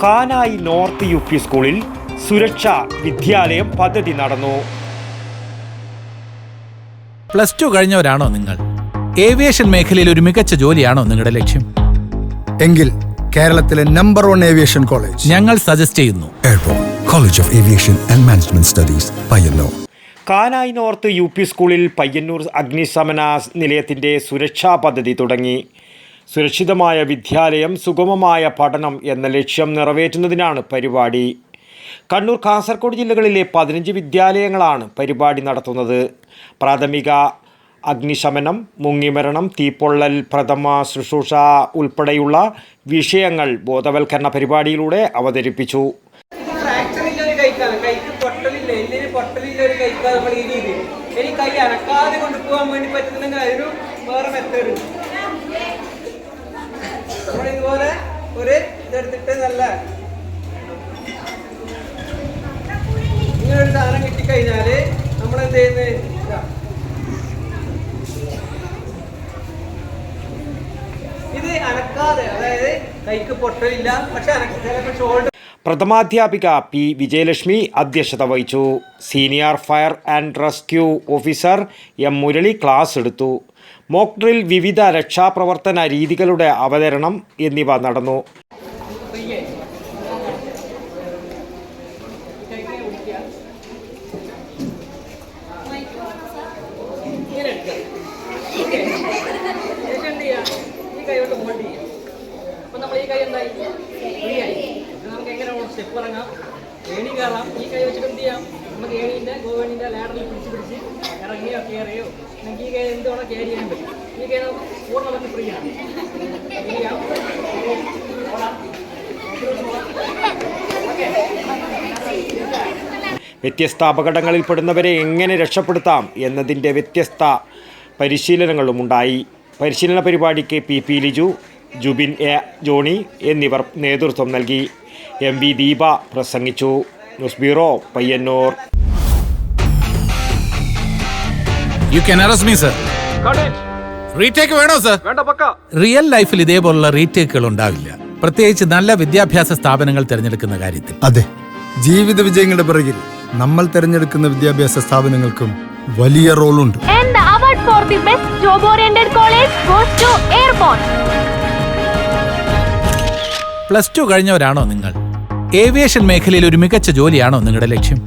Kanayi north U P സ്കൂളിൽ സുരക്ഷാ വിദ്യാലയം പദ്ധതി നടന്നു. പ്ലസ് ടു കഴിഞ്ഞവരാണോ നിങ്ങൾ? ഏവിയേഷൻ മേഖലയിൽ ഒരു മികച്ച ജോലിയാണോ നിങ്ങളുടെ ലക്ഷ്യം? എങ്കിൽ കേരളത്തിലെ നമ്പർ 1 ഏവിയേഷൻ കോളേജ് ഞങ്ങൾ സജസ്റ്റ് ചെയ്യുന്നു. Airport college of aviation and management studies, Payyanur. Kanayi north U P സ്കൂളിൽ പയ്യന്നൂർ അഗ്നിശമന നിലയത്തിൻ്റെ സുരക്ഷാ പദ്ധതി തുടങ്ങി. സുരക്ഷിതമായ വിദ്യാലയം, സുഗമമായ പഠനം എന്ന ലക്ഷ്യം നിറവേറ്റുന്നതിനാണ് പരിപാടി. കണ്ണൂർ, കാസർഗോഡ് ജില്ലകളിലെ 15 വിദ്യാലയങ്ങളാണ് പരിപാടി നടത്തുന്നത്. പ്രാഥമിക അഗ്നിശമനം, മുങ്ങിമരണം, തീപ്പൊള്ളൽ, പ്രഥമ ശുശ്രൂഷ ഉൾപ്പെടെയുള്ള വിഷയങ്ങൾ ബോധവൽക്കരണ പരിപാടിയിലൂടെ അവതരിപ്പിച്ചു. കൈ അനക്കാതെ കൊണ്ടുപോകാൻ വേണ്ടി പറ്റുന്നുണ്ടെങ്കിൽ അതിന് വേറെ മെത്തേഡ്. നമ്മളിതുപോലെ ഒരു ഇതെടുത്തിട്ട് നല്ല ഇങ്ങനൊരു സാധനം കിട്ടിക്കഴിഞ്ഞാല് നമ്മളെന്ത് ചെയ്യുന്നത്, ഇത് അനക്കാതെ, അതായത് കൈക്ക് പൊട്ടലില്ല, പക്ഷെ ചിലപ്പോൾ ഷോൾഡർ. പ്രഥമാധ്യാപിക പി വിജയലക്ഷ്മി അധ്യക്ഷത വഹിച്ചു. Senior fire and rescue officer M Murali class എടുത്തു. മോക്ക് ഡ്രിൽ, വിവിധ രക്ഷാപ്രവർത്തന രീതികളുടെ അവതരണം എന്നിവ നടന്നു. സ്റ്റെപ്പ് ഇറങ്ങാം, ഏണി കയറാം. ഈ കൈ വെച്ചിട്ട് എന്ത് ചെയ്യാം, നമുക്ക് ഏണീൻ്റെ ഗോവേണിൻ്റെ ലാഡറിൽ പിടിച്ച് ഇറങ്ങിയോ കയറിയോ, നമുക്ക് ഈ കൈ എന്തുവേണോ ക്യാരി ചെയ്യാൻ പറ്റും. ഈ കൈ നമുക്ക് പൂർണ്ണമായിട്ട് ഫ്രീ ആണ്. വ്യത്യസ്ത അപകടങ്ങളിൽപ്പെടുന്നവരെ എങ്ങനെ രക്ഷപ്പെടുത്താം എന്നതിൻ്റെ വ്യത്യസ്ത പരിശീലനങ്ങളും ഉണ്ടായി. പരിശീലന പരിപാടിക്ക് പി ലിജു, ജുബിൻ എ ജോണി എന്നിവർ നേതൃത്വം നൽകി. എം വി ദീപ പ്രസംഗിച്ചു. News bureau, Payyanur. റീടേക്ക് വേണോ സർ? റിയൽ ലൈഫിൽ ഇതേപോലുള്ള റീടേക്കുകൾ ഉണ്ടാവില്ല, പ്രത്യേകിച്ച് നല്ല വിദ്യാഭ്യാസ സ്ഥാപനങ്ങൾ തിരഞ്ഞെടുക്കുന്ന കാര്യത്തിൽ. അതെ, ജീവിത വിജയങ്ങളുടെ പിറകിൽ നമ്മൾ തിരഞ്ഞെടുക്കുന്ന വിദ്യാഭ്യാസ സ്ഥാപനങ്ങൾക്കും വലിയ റോളുണ്ട്. പ്ലസ് ടു കഴിഞ്ഞവരാണോ നിങ്ങൾ? ഏവിയേഷൻ മേഖലയിൽ ഒരു മികച്ച ജോലിയാണോ നിങ്ങളുടെ ലക്ഷ്യം?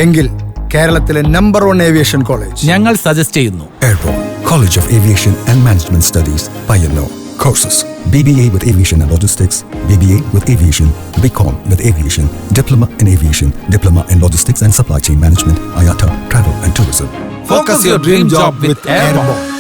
എങ്കിൽ കേരളത്തിലെ നമ്പർ 1 ഏവിയേഷൻ കോളേജ് ഞങ്ങൾ സജസ്റ്റ് ചെയ്യുന്നു. Airport college of aviation and management studies, Payyanur. Courses: BBA with Aviation and Logistics, BBA with Aviation, BCom with Aviation, Diploma in Aviation, Diploma in Logistics and Supply Chain Management, IATA, Travel and Tourism. Focus your dream job with Airborne.